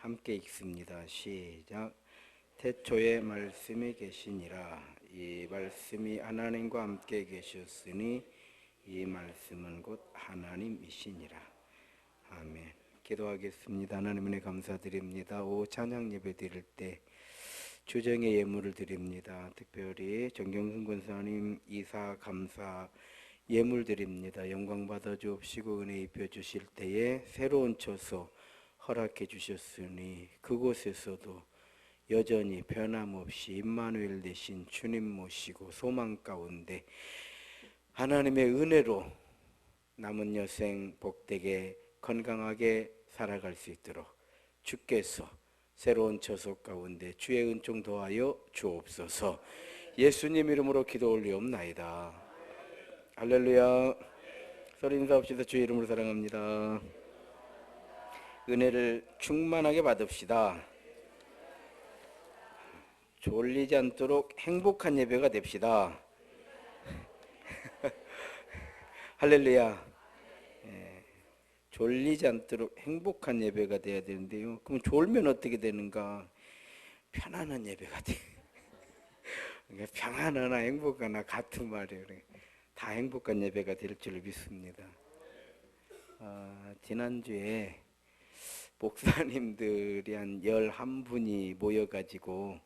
함께 읽습니다. 시작. 태초에 말씀이 계시니라. 이 말씀이 하나님과 함께 계셨으니 이 말씀은 곧 하나님이시니라. 아멘. 기도하겠습니다. 하나님 은혜 감사드립니다. 오 찬양 예배 드릴 때 주정의 예물을 드립니다. 특별히 정경순 권사님 이사 감사 예물 드립니다. 영광 받아 주옵시고 은혜 입혀 주실 때에 새로운 처소 허락해 주셨으니 그곳에서도 여전히 변함없이 임마누엘 되신 주님 모시고 소망 가운데 하나님의 은혜로 남은 여생 복되게 건강하게 살아갈 수 있도록 주께서 새로운 처소 가운데 주의 은총 더하여 주옵소서. 예수님 이름으로 기도 올리옵나이다. 할렐루야. 서로 인사합시다. 주의 이름으로 사랑합니다. 은혜를 충만하게 받읍시다. 졸리지 않도록 행복한 예배가 됩시다. 할렐루야. 졸리지 않도록 행복한 예배가 돼야 되는데요. 그럼 졸면 어떻게 되는가? 편안한 예배가 돼. 평안하나 행복하나 같은 말이에요. 다 행복한 예배가 될 줄 믿습니다. 지난주에 목사님들이 한 11분이 모여가지고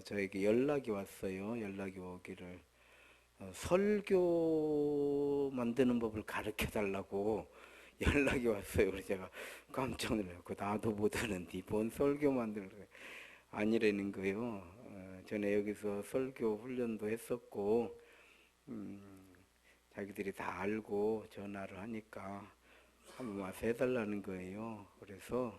저에게 연락이 왔어요. 연락이 오기를 설교 만드는 법을 가르쳐달라고 연락이 왔어요. 그래서 제가 깜짝 놀랐고 나도 못하는데 뭔 설교 만들래 아니라는 거예요. 전에 여기서 설교 훈련도 했었고 자기들이 다 알고 전화를 하니까 한번 와서 해달라는 거예요. 그래서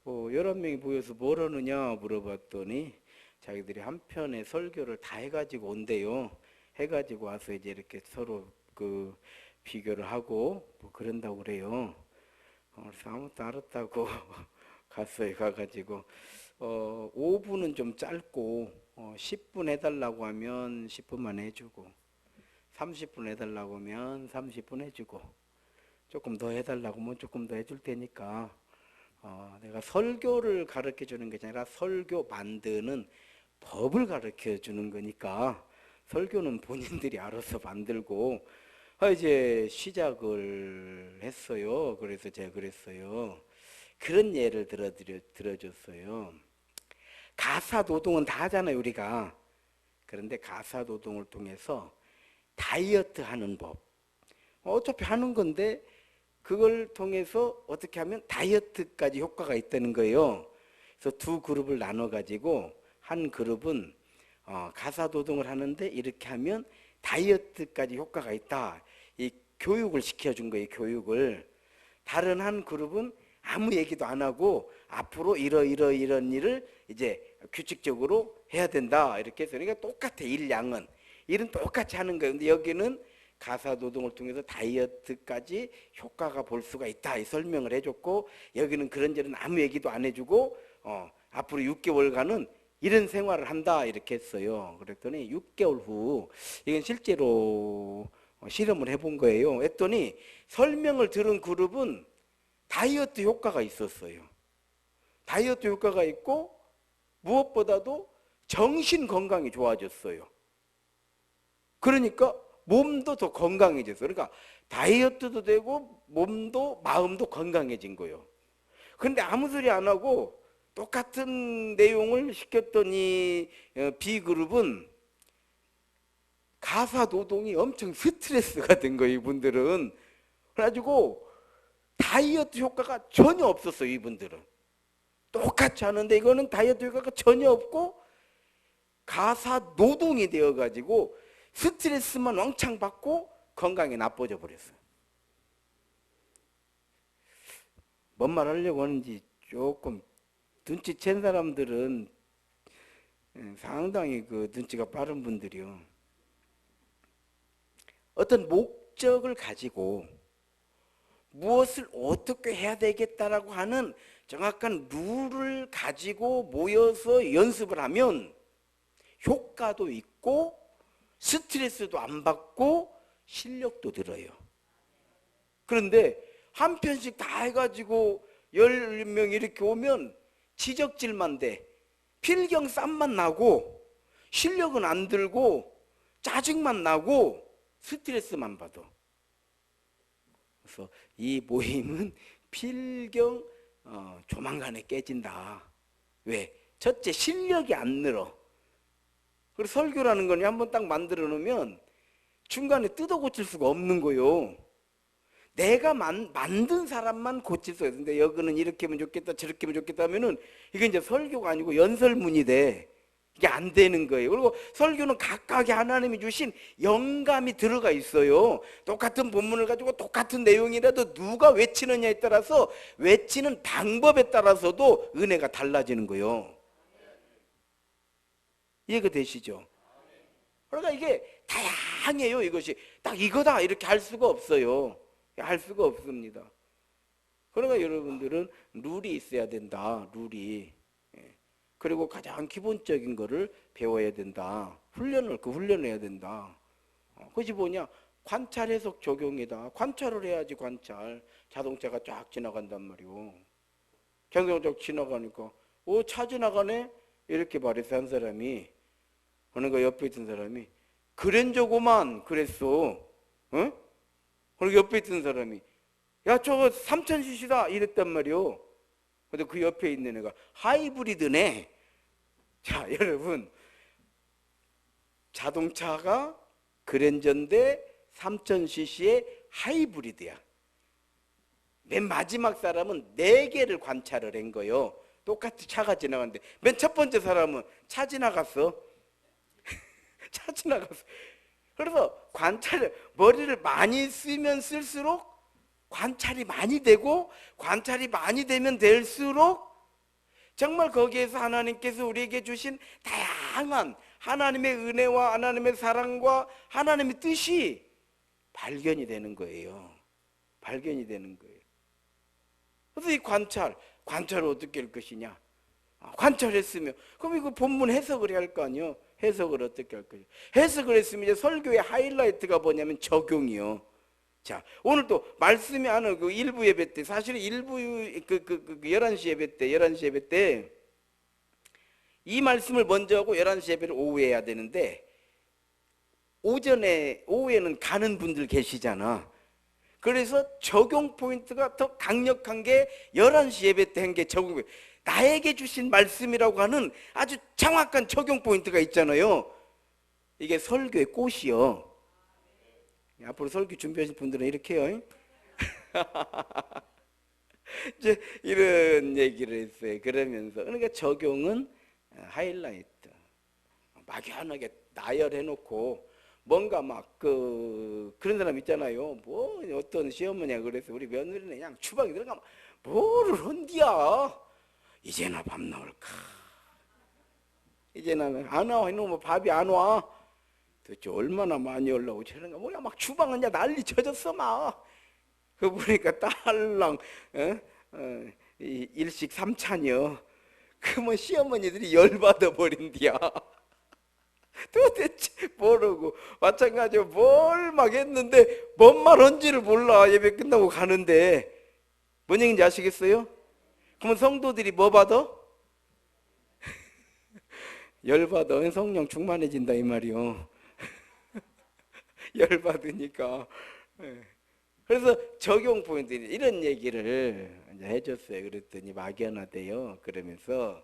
11명이 모여서 뭘 하느냐 물어봤더니 자기들이 한 편의 설교를 다 해가지고 온대요. 해가지고 와서 이제 이렇게 서로 그 비교를 하고 뭐 그런다고 그래요. 그래서 아무것도 알았다고 갔어요. 가가지고 5분은 좀 짧고 10분 해달라고 하면 10분만 해주고 30분 해달라고 하면 30분 해주고 조금 더 해달라고 하면 조금 더 해줄 테니까 내가 설교를 가르쳐 주는 게 아니라 설교 만드는 법을 가르쳐 주는 거니까 설교는 본인들이 알아서 만들고 이제 시작을 했어요. 그래서 제가 그랬어요. 그런 예를 들어줬어요. 가사 노동은 다 하잖아요, 우리가. 그런데 가사 노동을 통해서 다이어트 하는 법. 어차피 하는 건데 그걸 통해서 어떻게 하면 다이어트까지 효과가 있다는 거예요. 그래서 두 그룹을 나눠 가지고 한 그룹은 가사 노동을 하는데 이렇게 하면 다이어트까지 효과가 있다. 이 교육을 시켜준 거예요. 교육을. 다른 한 그룹은 아무 얘기도 안 하고 앞으로 이런 일을 이제 규칙적으로 해야 된다. 이렇게 해서 그러니까 똑같아. 일양은. 일은 똑같이 하는 거예요. 근데 여기는 가사 노동을 통해서 다이어트까지 효과가 볼 수가 있다. 이 설명을 해줬고 여기는 그런저런 아무 얘기도 안 해주고 앞으로 6개월간은 이런 생활을 한다. 이렇게 했어요. 그랬더니 6개월 후 이건 실제로 실험을 해본 거예요. 했더니 설명을 들은 그룹은 다이어트 효과가 있었어요. 다이어트 효과가 있고 무엇보다도 정신 건강이 좋아졌어요. 그러니까 몸도 더 건강해졌어요. 그러니까 다이어트도 되고 몸도 마음도 건강해진 거예요. 그런데 아무 소리 안 하고 똑같은 내용을 시켰던 이 B그룹은 가사 노동이 엄청 스트레스가 된 거예요. 이분들은. 그래가지고 다이어트 효과가 전혀 없었어요. 이분들은. 똑같이 하는데 이거는 다이어트 효과가 전혀 없고 가사 노동이 되어가지고 스트레스만 왕창 받고 건강이 나빠져 버렸어요. 뭔 말 하려고 하는지 조금 눈치챈 사람들은 상당히 그 눈치가 빠른 분들이요. 어떤 목적을 가지고 무엇을 어떻게 해야 되겠다라고 하는 정확한 룰을 가지고 모여서 연습을 하면 효과도 있고 스트레스도 안 받고 실력도 늘어요. 그런데 한 편씩 다 해가지고 10명 이렇게 오면 지적질만 돼. 필경 쌈만 나고 실력은 안 들고 짜증만 나고 스트레스만 받아. 그래서 이 모임은 필경 조만간에 깨진다. 왜? 첫째, 실력이 안 늘어. 그리고 설교라는 건 한번 딱 만들어 놓으면 중간에 뜯어 고칠 수가 없는 거요. 내가 만든 사람만 고칠 수가 있는데, 여기는 이렇게 하면 좋겠다 저렇게 하면 좋겠다 하면은 이게 이제 설교가 아니고 연설문이 돼. 이게 안 되는 거예요. 그리고 설교는 각각의 하나님이 주신 영감이 들어가 있어요. 똑같은 본문을 가지고 똑같은 내용이라도 누가 외치느냐에 따라서, 외치는 방법에 따라서도 은혜가 달라지는 거예요. 이해가 되시죠? 그러니까 이게 다양해요. 이것이 딱 이거다 이렇게 할 수가 없어요. 할 수가 없습니다. 그러니까 여러분들은 룰이 있어야 된다. 룰이. 그리고 가장 기본적인 거를 배워야 된다. 훈련을 해야 된다. 그것이 뭐냐? 관찰, 해석, 적용이다. 관찰을 해야지. 관찰. 자동차가 쫙 지나간단 말이오. 자동차가 쫙 지나가니까 차 지나가네? 이렇게 말해서 한 사람이, 그러니까 옆에 있던 사람이 그랜저고만 그랬어. 어? 그리고 옆에 있던 사람이 야 저거 3000cc다 이랬단 말이오. 근데 그 옆에 있는 애가 하이브리드네. 자, 여러분, 자동차가 그랜저인데 3000cc의 하이브리드야. 맨 마지막 사람은 4개를 관찰을 한 거예요. 똑같이 차가 지나갔는데 맨 첫 번째 사람은 차 지나갔어. 차 지나갔어. 그래서 머리를 많이 쓰면 쓸수록 관찰이 많이 되고, 관찰이 많이 되면 될수록 정말 거기에서 하나님께서 우리에게 주신 다양한 하나님의 은혜와 하나님의 사랑과 하나님의 뜻이 발견이 되는 거예요. 발견이 되는 거예요. 그래서 이 관찰을 어떻게 할 것이냐? 관찰했으면 그럼 이거 본문 해석을 해야 할 거 아니에요. 해석을 어떻게 할 거예요? 해석을 했으면 이제 설교의 하이라이트가 뭐냐면 적용이요. 자, 오늘 또 말씀이 하는 그 일부 예배 때, 사실은 일부 11시 예배 때 이 말씀을 먼저 하고 11시 예배를 오후에 해야 되는데, 오후에는 가는 분들 계시잖아. 그래서 적용 포인트가 더 강력한 게 11시 예배 때 한 게 적용 포인트. 나에게 주신 말씀이라고 하는 아주 정확한 적용 포인트가 있잖아요. 이게 설교의 꽃이요. 앞으로 설교 준비하실 분들은 이렇게 해요. 이제 이런 얘기를 했어요. 그러면서 그러니까 적용은 하이라이트, 막연하게 나열해놓고 뭔가 막 그런 사람 있잖아요. 뭐 어떤 시어머니가 그래서 우리 며느리는 그냥 주방에 들어가면 뭐를 헌디야. 이제나 밥 나올까? 이제나 안 와. 이놈의 밥이 안 와. 도대체 얼마나 많이 올라오고 저런가. 뭐야 막 주방은 그냥 난리 쳐졌어 막. 그 보니까 딸랑 일식 3찬이요. 그러면 시어머니들이 열받아 버린디야. 도대체 모르고 마찬가지로 뭘 막 했는데 뭔 말 한지를 몰라. 예배 끝나고 가는데 뭔 얘기인지 아시겠어요? 그러면 성도들이 뭐 받아? 열받아. 성령 충만해진다 이 말이요. 열받으니까. 그래서 적용 포인트 이런 얘기를 이제 해줬어요. 그랬더니 막연하대요. 그러면서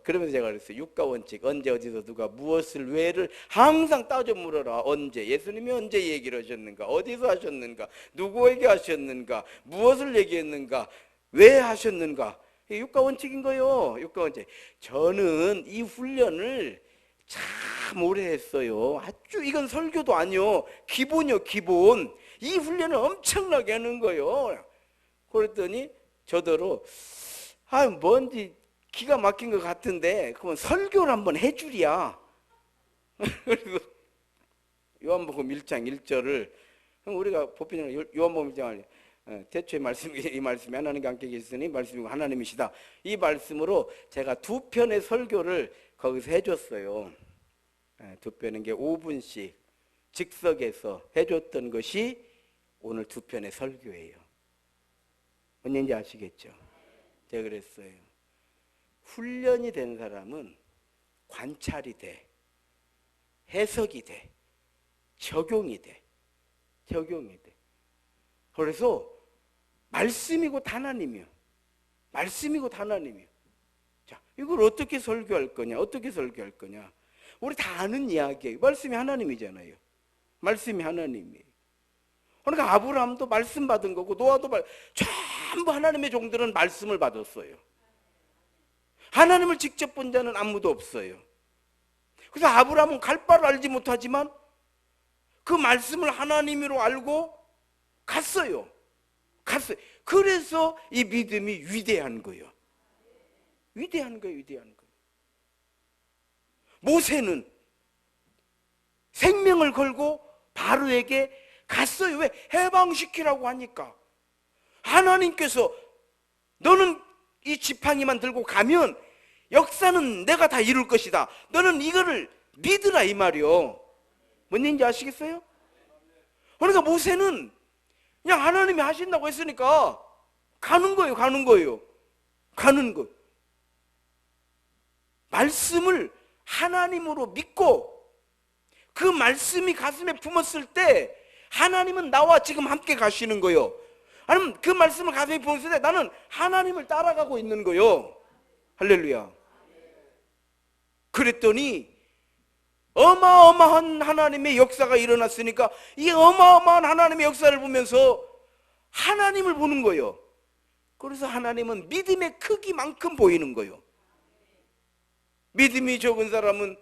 그러면서 제가 그랬어요. 육가 원칙, 언제 어디서 누가 무엇을 왜를 항상 따져 물어라. 언제, 예수님이 언제 얘기를 하셨는가, 어디서 하셨는가, 누구에게 하셨는가, 무엇을 얘기했는가, 왜 하셨는가. 이게 육가 원칙인 거예요. 육가 원칙. 저는 이 훈련을 참 오래 했어요. 아주 이건 설교도 아니요, 기본이요, 기본. 이 훈련을 엄청나게 하는 거예요. 그랬더니 저더러 뭔지 기가 막힌 것 같은데 그러면 설교를 한번 해주랴. 그래서 요한복음 1장 1절을 우리가 보편적으로 요한복음 1장 대초의 말씀이 이 말씀이 하나님과 함께 계시니 말씀이고 하나님이시다. 이 말씀으로 제가 2편의 설교를 거기서 해줬어요. 2편인 게 5분씩 즉석에서 해줬던 것이 오늘 2편의 설교예요. 뭔지 아시겠죠? 제가 그랬어요. 훈련이 된 사람은 관찰이 돼, 해석이 돼, 적용이 돼. 그래서 말씀이 곧 하나님이요. 말씀이 곧 하나님이요. 자, 이걸 어떻게 설교할 거냐? 우리 다 아는 이야기예요. 말씀이 하나님이잖아요. 말씀이 하나님이에요. 그러니까 아브라함도 말씀 받은 거고 노아도 전부 하나님의 종들은 말씀을 받았어요. 하나님을 직접 본 자는 아무도 없어요. 그래서 아브라함은 갈 바를 알지 못하지만 그 말씀을 하나님으로 알고 갔어요. 그래서 이 믿음이 위대한 거예요. 위대한 거예요. 모세는 생명을 걸고 바로에게 갔어요. 왜? 해방시키라고 하니까. 하나님께서 너는 이 지팡이만 들고 가면 역사는 내가 다 이룰 것이다. 너는 이거를 믿으라 이 말이요. 뭔 얘기인지 아시겠어요? 그러니까 모세는 그냥 하나님이 하신다고 했으니까 가는 거예요. 말씀을 하나님으로 믿고 그 말씀이 가슴에 품었을 때 하나님은 나와 지금 함께 가시는 거예요. 아니면 그 말씀을 가슴에 품었을 때 나는 하나님을 따라가고 있는 거예요. 할렐루야. 그랬더니 어마어마한 하나님의 역사가 일어났으니까 이 어마어마한 하나님의 역사를 보면서 하나님을 보는 거예요. 그래서 하나님은 믿음의 크기만큼 보이는 거예요. 믿음이 적은 사람은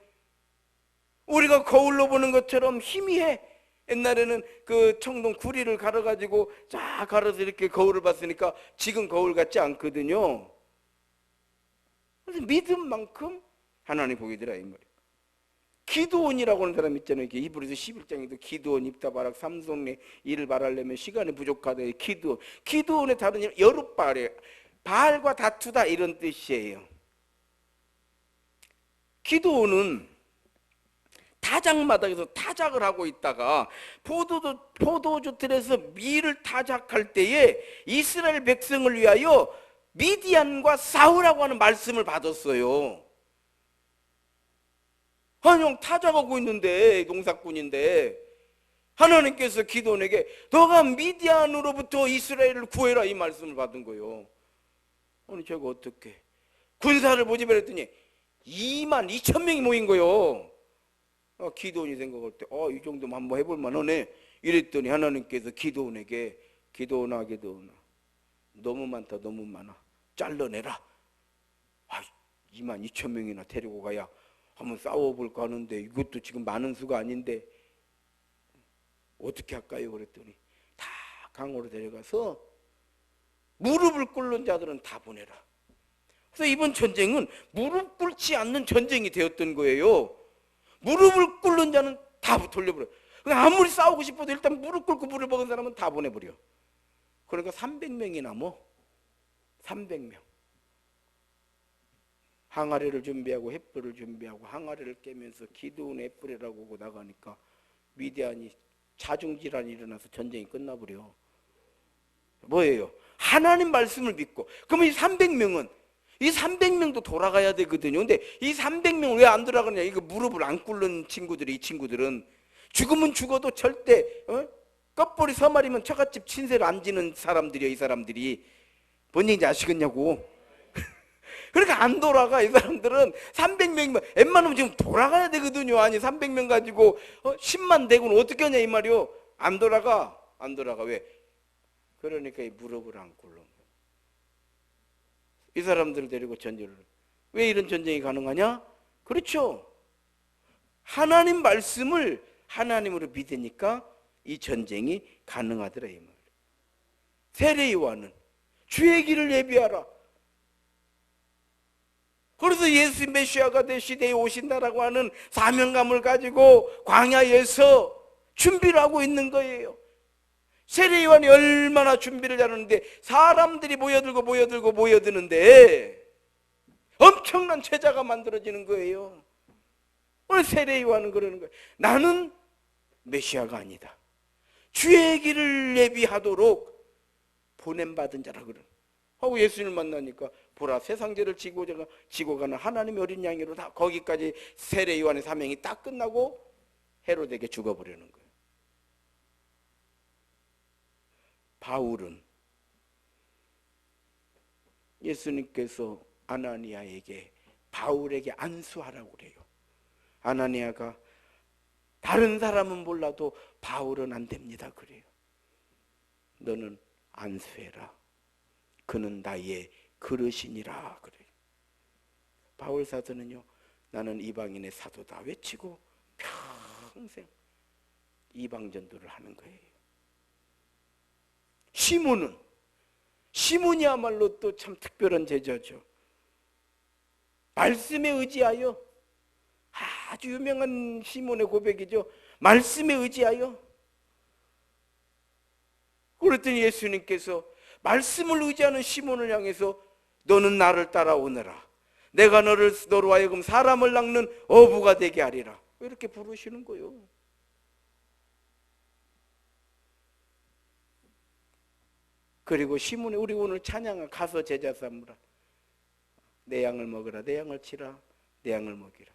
우리가 거울로 보는 것처럼 희미해. 옛날에는 그 청동 구리를 갈아가지고 쫙 갈아서 이렇게 거울을 봤으니까 지금 거울 같지 않거든요. 그래서 믿음만큼 하나님 보게 되라 이 말이에요. 기드온이라고 하는 사람 있잖아요. 히브리서 11장에도 기드온, 입다바락, 삼손의 일을 말하려면 시간이 부족하다. 기드온의 다른 이름 여룻바알이에요. 바알과 다투다 이런 뜻이에요. 기드온은 타작마당에서 타작을 하고 있다가 포도주 틀에서 밀을 타작할 때에 이스라엘 백성을 위하여 미디안과 싸우라고 하는 말씀을 받았어요. 아니 형 타작하고 있는데 농사꾼인데 하나님께서 기드온에게 너가 미디안으로부터 이스라엘을 구해라 이 말씀을 받은 거예요. 아니 제가 어떻게 군사를 모집했더니 22,000명이 모인 거예요. 기드온이 생각할 때 이 정도면 한번 해볼 만하네 이랬더니 하나님께서 기드온에게 기드온아 너무 많다 너무 많아 잘라내라. 22,000명이나 데리고 가야 한번 싸워볼까 하는데 이것도 지금 많은 수가 아닌데 어떻게 할까요? 그랬더니 다 강으로 데려가서 무릎을 꿇는 자들은 다 보내라. 그래서 이번 전쟁은 무릎 꿇지 않는 전쟁이 되었던 거예요. 무릎을 꿇는 자는 다 돌려버려. 아무리 싸우고 싶어도 일단 무릎 꿇고 물을 먹은 사람은 다 보내버려. 그러니까 300명이 남어. 300명. 항아리를 준비하고 횃불을 준비하고 항아리를 깨면서 기드온의 횃불이라고 하고 나가니까 미디안이 자중질환이 일어나서 전쟁이 끝나버려. 뭐예요? 하나님 말씀을 믿고. 그러면 이 300명도 돌아가야 되거든요. 근데 이 300명은 왜 안 돌아가냐? 이거 무릎을 안 꿇는 이 친구들은 죽으면 죽어도 절대 껍벌이 서말이면 처갓집 친세를 안 지는 사람들이야. 이 사람들이 뭔 얘기인지 아시겠냐고. 그러니까 안 돌아가. 이 사람들은 300명이면 웬만하면 지금 돌아가야 되거든요. 아니 300명 가지고 10만 대군 어떻게 하냐 이 말이요. 안 돌아가. 왜? 그러니까 이 무릎을 안 꿇는 거예요. 이 사람들을 데리고 전쟁을. 왜 이런 전쟁이 가능하냐? 그렇죠. 하나님 말씀을 하나님으로 믿으니까 이 전쟁이 가능하더라 이 말이에요. 세례 요한은 주의 길을 예비하라. 그래서 예수 메시아가 될 시대에 오신다라고 하는 사명감을 가지고 광야에서 준비를 하고 있는 거예요. 세례 요한이 얼마나 준비를 잘하는데 사람들이 모여드는데 엄청난 제자가 만들어지는 거예요. 오늘 세례 요한은 그러는 거예요. 나는 메시아가 아니다. 주의 길을 예비하도록 보냄받은 자라 그래. 하고 예수님을 만나니까 보라 세상 죄를 지고 가는 하나님의 어린 양이로 다 거기까지 세례 요한의 사명이 딱 끝나고 헤로데에게 죽어버리는 거예요. 바울은 예수님께서 아나니아에게 바울에게 안수하라고 그래요. 아나니아가 다른 사람은 몰라도 바울은 안 됩니다 그래요. 너는 안수해라. 그는 나의 그릇이니라 그래요. 바울 사도는요, 나는 이방인의 사도다 외치고 평생 이방 전도를 하는 거예요. 시몬이야말로 또 참 특별한 제자죠. 말씀에 의지하여, 아주 유명한 시몬의 고백이죠. 말씀에 의지하여. 그랬더니 예수님께서 말씀을 의지하는 시몬을 향해서 너는 나를 따라오너라. 내가 너로 하여금 사람을 낚는 어부가 되게 하리라. 이렇게 부르시는 거예요. 그리고 시몬이 우리 오늘 찬양을 가서 제자 삼으라. 내 양을 먹으라. 내 양을 치라. 내 양을 먹이라.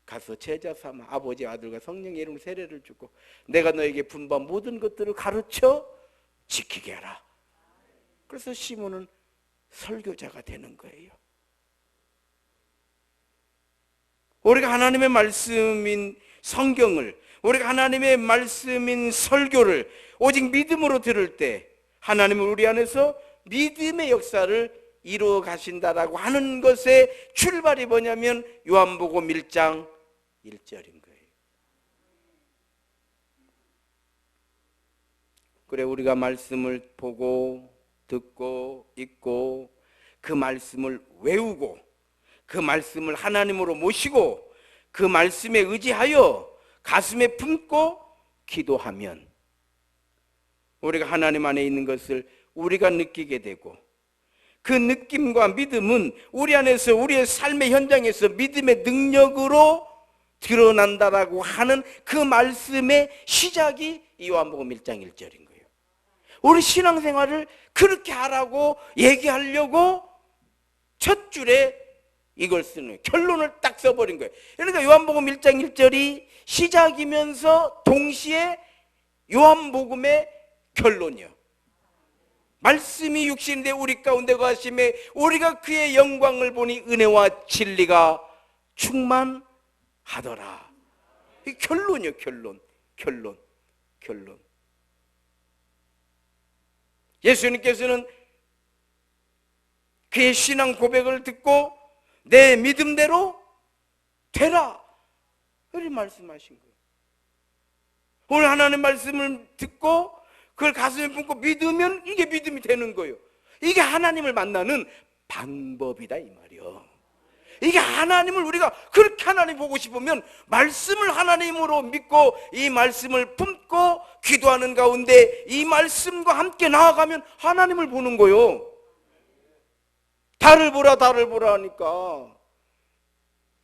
가서 제자 삼아 아버지 아들과 성령의 이름으로 세례를 주고 내가 너에게 분부한 모든 것들을 가르쳐 지키게 하라. 그래서 시몬은 설교자가 되는 거예요. 우리가 하나님의 말씀인 성경을, 우리가 하나님의 말씀인 설교를 오직 믿음으로 들을 때 하나님은 우리 안에서 믿음의 역사를 이루어 가신다라고 하는 것의 출발이 뭐냐면 요한복음 1장 1절인 거예요. 그래 우리가 말씀을 보고 듣고 읽고 그 말씀을 외우고 그 말씀을 하나님으로 모시고 그 말씀에 의지하여 가슴에 품고 기도하면 우리가 하나님 안에 있는 것을 우리가 느끼게 되고 그 느낌과 믿음은 우리 안에서 우리의 삶의 현장에서 믿음의 능력으로 드러난다라고 하는 그 말씀의 시작이 요한복음 1장 1절인 거예요. 우리 신앙생활을 그렇게 하라고 얘기하려고 첫 줄에 이걸 쓰는 거예요. 결론을 딱 써버린 거예요. 그러니까 요한복음 1장 1절이 시작이면서 동시에 요한복음의 결론이요. 말씀이 육신인데 우리 가운데 거하심에 우리가 그의 영광을 보니 은혜와 진리가 충만하더라. 이 결론이요. 결론. 예수님께서는 그의 신앙 고백을 듣고 내 믿음대로 되라 이렇게 말씀하신 거예요. 오늘 하나님 말씀을 듣고 그걸 가슴에 품고 믿으면 이게 믿음이 되는 거예요. 이게 하나님을 만나는 방법이다 이 말이요. 이게 하나님을 우리가 그렇게 하나님 보고 싶으면 말씀을 하나님으로 믿고 이 말씀을 품고 기도하는 가운데 이 말씀과 함께 나아가면 하나님을 보는 거예요. 달을 보라 하니까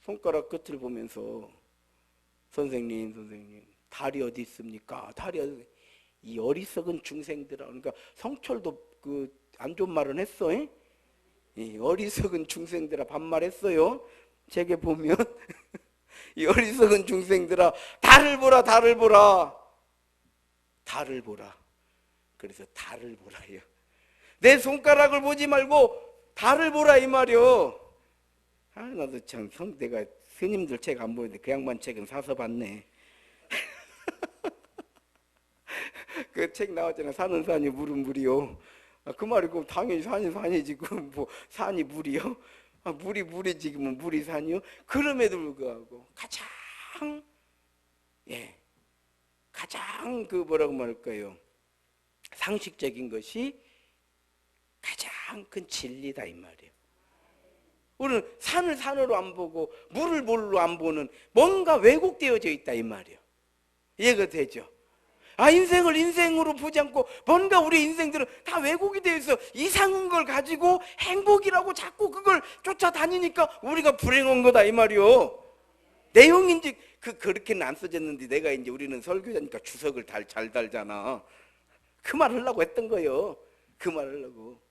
손가락 끝을 보면서 선생님 달이 어디 있습니까? 달이 어디? 이 어리석은 중생들아. 그러니까 성철도 그 안 좋은 말은 했어. 이 어리석은 중생들아 반말했어요. 책에 보면 이 어리석은 중생들아 달을 보라. 그래서 달을 보라요. 내 손가락을 보지 말고 달을 보라 이 말이요. 나도 참 내가 스님들 책 안 보는데 그 양반 책은 사서 봤네. 그 책 나왔잖아. 산은 산이 물은 물이요. 그 말이 그럼 당연히 산이 산이지. 그럼 뭐 산이 물이요? 물이지. 그러면 물이 산이요? 그럼에도 불구하고 가장 그 뭐라고 말할까요? 상식적인 것이 가장 큰 진리다 이 말이에요. 우리는 산을 산으로 안 보고 물을 물로 안 보는 뭔가 왜곡되어져 있다 이 말이에요. 이해가 되죠? 인생을 인생으로 보지 않고 뭔가 우리 인생들은 다 왜곡이 되어 있어. 이상한 걸 가지고 행복이라고 자꾸 그걸 쫓아다니니까 우리가 불행한 거다 이 말이요. 내용인지 그렇게는 안 써졌는데 내가 이제 우리는 설교자니까 주석을 잘 달잖아. 그 말 하려고 했던 거예요. 그 말하려고.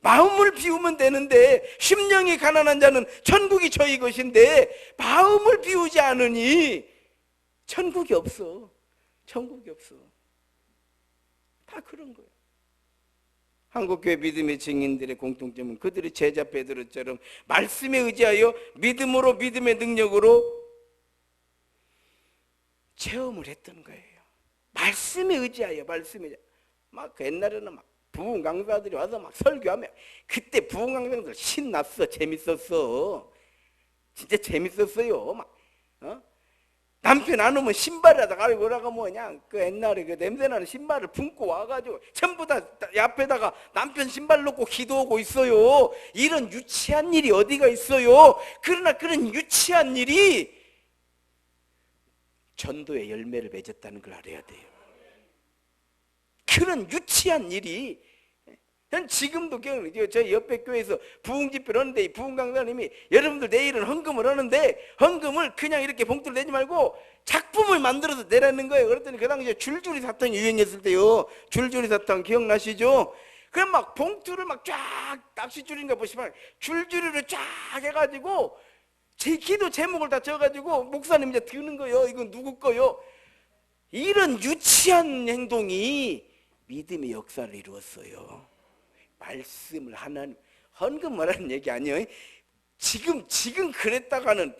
마음을 비우면 되는데, 심령이 가난한 자는 천국이 저희 것인데 마음을 비우지 않으니 천국이 없어. 천국이 없어. 다 그런 거예요. 한국교회 믿음의 증인들의 공통점은 그들의 제자 베드로처럼 말씀에 의지하여 믿음으로, 믿음의 능력으로 체험을 했던 거예요. 말씀에 의지하여, 말씀에 의지하여. 막 옛날에는 막 부흥 강사들이 와서 막 설교하면, 그때 부흥 강사들 신났어. 재밌었어. 진짜 재밌었어요. 막 남편 안 오면 신발에다가 갈고 오라가 뭐냐, 그 옛날에 그 냄새나는 신발을 품고 와가지고 전부 다 앞에다가 남편 신발 놓고 기도하고 있어요. 이런 유치한 일이 어디가 있어요. 그러나 그런 유치한 일이 전도의 열매를 맺었다는 걸 알아야 돼요. 그런 유치한 일이, 전 지금도 저희 옆에 교회에서 부흥 집회를 하는데, 이 부흥 강사님이 여러분들 내일은 헌금을 하는데 헌금을 그냥 이렇게 봉투를 내지 말고 작품을 만들어서 내라는 거예요. 그랬더니 그 당시에 줄줄이 사탕이 유행했을 때요. 줄줄이 사탕 기억나시죠? 그럼 막 봉투를 막 쫙, 낚시줄인가 보시면 줄줄이로 쫙 해가지고 제 기도 제목을 다 적어가지고 목사님 이제 드는 거예요. 이건 누구 거요? 이런 유치한 행동이 믿음의 역사를 이루었어요. 말씀을 하나님, 헌금을 하는 얘기 아니에요. 지금 그랬다가는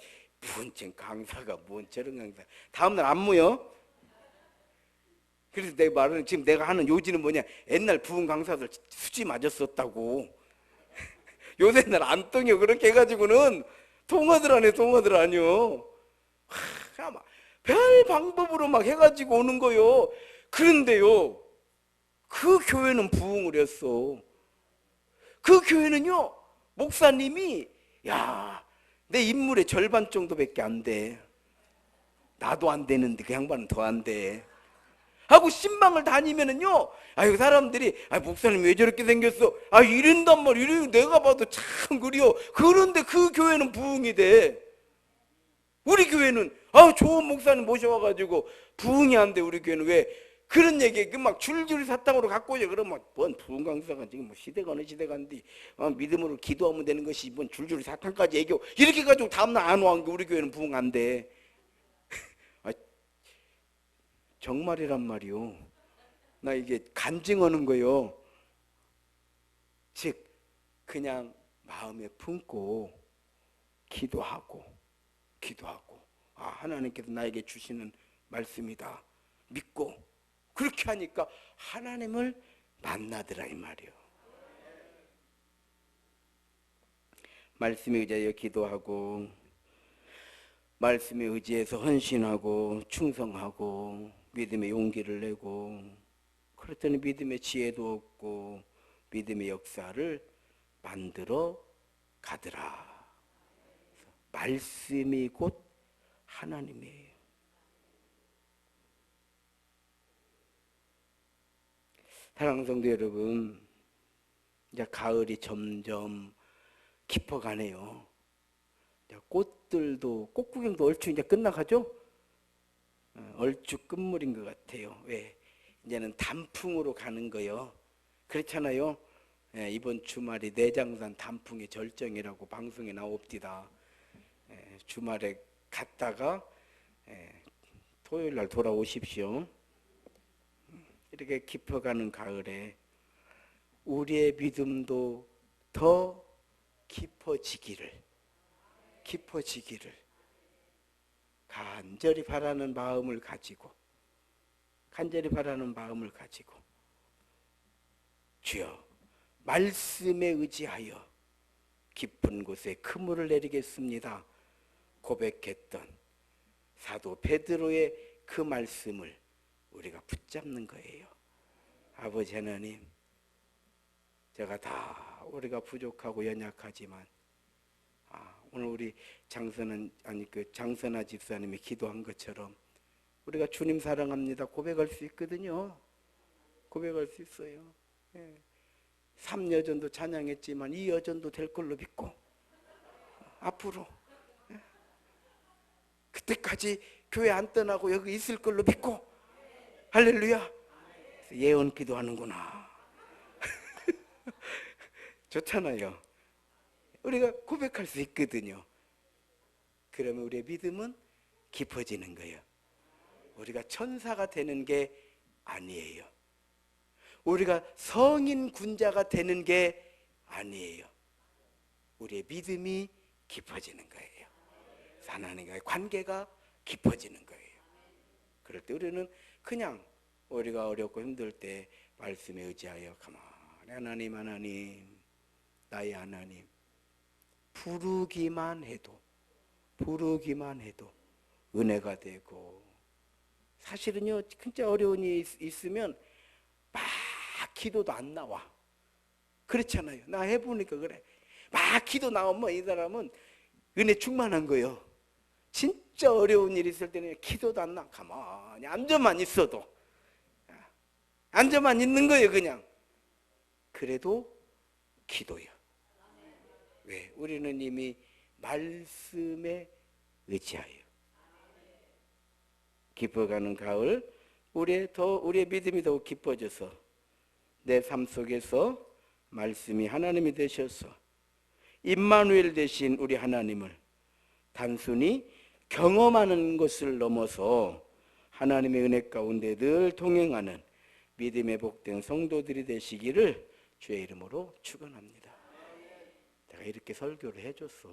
뭔 강사가 뭔 저런 강사, 다음날 안 모여. 그래서 내 말은, 지금 내가 하는 요지는 뭐냐, 옛날 부흥 강사들 수지 맞았었다고. 요새는 안 통해요. 그렇게 해가지고는 통화들 안 해, 통화들 아니요. 별 방법으로 막 해가지고 오는 거요. 그런데요, 그 교회는 부흥을 했어. 그 교회는요, 목사님이, 야, 내 인물의 절반 정도밖에 안 돼. 나도 안 되는데 그 양반은 더 안 돼. 하고 신방을 다니면은요, 그 사람들이, 목사님 왜 저렇게 생겼어? 이런단 말이야. 이래 내가 봐도 참 그려. 그런데 그 교회는 부흥이 돼. 우리 교회는 좋은 목사님 모셔와가지고 부흥이 안 돼. 우리 교회는 왜? 그런 얘기, 막 줄줄이 사탕으로 갖고 오자. 그러면 뭔 부흥 강사가 지금 뭐 시대가 어느 시대가인데 믿음으로 기도하면 되는 것이 뭔 줄줄이 사탕까지 얘기하고 이렇게 해가지고 다음날 안 와. 우리 교회는 부흥 안 돼. 정말이란 말이요. 나 이게 간증하는 거요. 즉 그냥 마음에 품고 기도하고 하나님께서 나에게 주시는 말씀이다 믿고 그렇게 하니까 하나님을 만나더라 이 말이요. 말씀에 의지하여 기도하고, 말씀에 의지해서 헌신하고 충성하고 믿음의 용기를 내고, 그랬더니 믿음의 지혜도 얻고 믿음의 역사를 만들어 가더라. 말씀이 곧 하나님이에요. 사랑하는 성도 여러분, 이제 가을이 점점 깊어가네요. 꽃들도, 꽃 구경도 얼추 이제 끝나가죠? 얼추 끝물인 것 같아요. 왜? 이제는 단풍으로 가는 거요. 그렇잖아요. 이번 주말이 내장산 단풍의 절정이라고 방송에 나옵디다. 주말에 갔다가 토요일 날 돌아오십시오. 이렇게 깊어가는 가을에 우리의 믿음도 더 깊어지기를 간절히 바라는 마음을 가지고 주여 말씀에 의지하여 깊은 곳에 그물을 내리겠습니다 고백했던 사도 베드로의 그 말씀을 우리가 붙잡는 거예요. 아버지 하나님, 제가 다 우리가 부족하고 연약하지만 오늘 우리 장선아 집사님이 기도한 것처럼 우리가 주님 사랑합니다 고백할 수 있거든요. 고백할 수 있어요. 3여전도 찬양했지만 2여전도 될 걸로 믿고 앞으로 그때까지 교회 안 떠나고 여기 있을 걸로 믿고 할렐루야. 예언 기도하는구나. 좋잖아요. 우리가 고백할 수 있거든요. 그러면 우리의 믿음은 깊어지는 거예요. 우리가 천사가 되는 게 아니에요. 우리가 성인 군자가 되는 게 아니에요. 우리의 믿음이 깊어지는 거예요. 하나님과의 관계가 깊어지는 거예요. 그럴 때 우리는 그냥 우리가 어렵고 힘들 때 말씀에 의지하여 가만히 하나님, 하나님, 나의 하나님, 부르기만 해도 은혜가 되고, 사실은요 진짜 어려운 일이 있으면 막 기도도 안 나와. 그렇잖아요. 나 해보니까 그래. 막 기도 나오면 이 사람은 은혜 충만한 거예요. 진짜 어려운 일이 있을 때는 기도도 안 나. 가만히 앉아만 있어도, 앉아만 있는 거예요. 그냥. 그래도 기도요. 왜? 우리는 이미 말씀에 의지하여 깊어가는 가을, 우리의 믿음이 더욱 깊어져서 내 삶 속에서 말씀이 하나님이 되셔서 임마누엘 되신 우리 하나님을 단순히 경험하는 것을 넘어서 하나님의 은혜 가운데 늘 동행하는 믿음의 복된 성도들이 되시기를 주의 이름으로 축원합니다. 내가 이렇게 설교를 해줬어.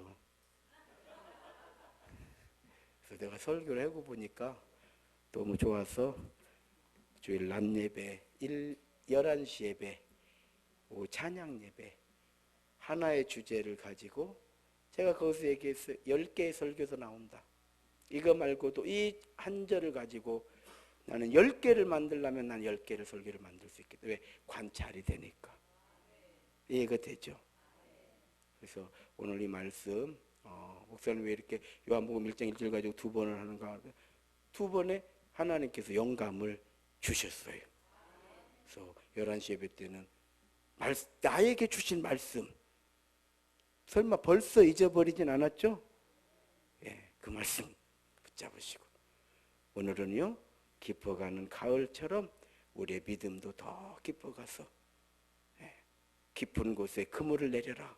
그래서 내가 설교를 하고 보니까 너무 좋아서 주일 낮 예배, 11시 예배, 찬양 예배 하나의 주제를 가지고 제가 거기서 얘기했어요. 10개의 설교도 나온다. 이거 말고도 이 한 절을 가지고 나는 10개를 만들려면 난 10개를 설교를 만들 수 있겠다. 왜? 관찰이 되니까. 이해가 되죠? 그래서 오늘 이 말씀, 목사님 왜 이렇게 요한복음 1장 1절 가지고 2번을 하는가? 2번에 하나님께서 영감을 주셨어요. 그래서 11시 예배 때는 나에게 주신 말씀, 설마 벌써 잊어버리진 않았죠? 예, 그 말씀 붙잡으시고 오늘은요 깊어가는 가을처럼 우리의 믿음도 더 깊어가서 깊은 곳에 그물을 내려라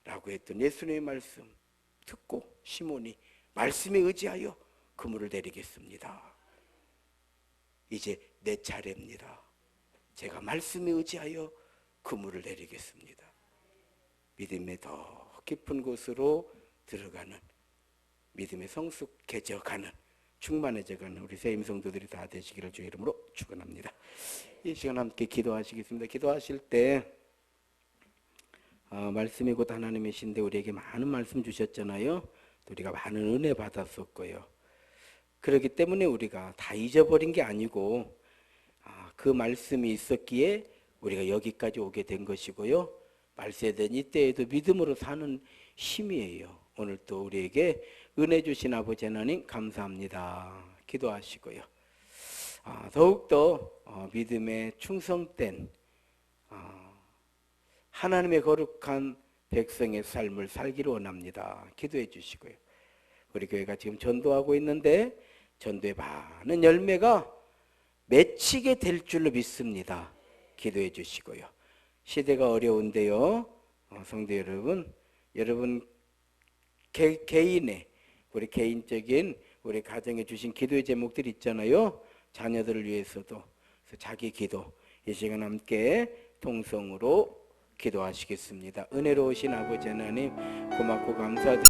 라고 했던 예수님의 말씀 듣고 시몬이 말씀에 의지하여 그물을 내리겠습니다. 이제 내 차례입니다. 제가 말씀에 의지하여 그물을 내리겠습니다. 믿음의 더 깊은 곳으로 들어가는, 믿음에 성숙해져가는, 충만해져가는 우리 새 임성도들이 다 되시기를 주의 이름으로 축원합니다. 이 시간 함께 기도하시겠습니다. 기도하실 때 말씀이 곧 하나님이신데 우리에게 많은 말씀 주셨잖아요. 우리가 많은 은혜 받았었고요. 그렇기 때문에 우리가 다 잊어버린 게 아니고 그 말씀이 있었기에 우리가 여기까지 오게 된 것이고요. 말세된 이때에도 믿음으로 사는 힘이에요. 오늘 또 우리에게 은혜 주신 아버지 하나님 감사합니다. 기도하시고요. 더욱더 믿음에 충성된 하나님의 거룩한 백성의 삶을 살기를 원합니다. 기도해 주시고요. 우리 교회가 지금 전도하고 있는데 전도의 많은 열매가 맺히게 될 줄로 믿습니다. 기도해 주시고요. 시대가 어려운데요. 성도 여러분 개인의 우리 개인적인 우리 가정에 주신 기도의 제목들이 있잖아요. 자녀들을 위해서도 자기 기도 이 시간 함께 통성으로 기도하시겠습니다. 은혜로우신 아버지 하나님 고맙고 감사드립니다.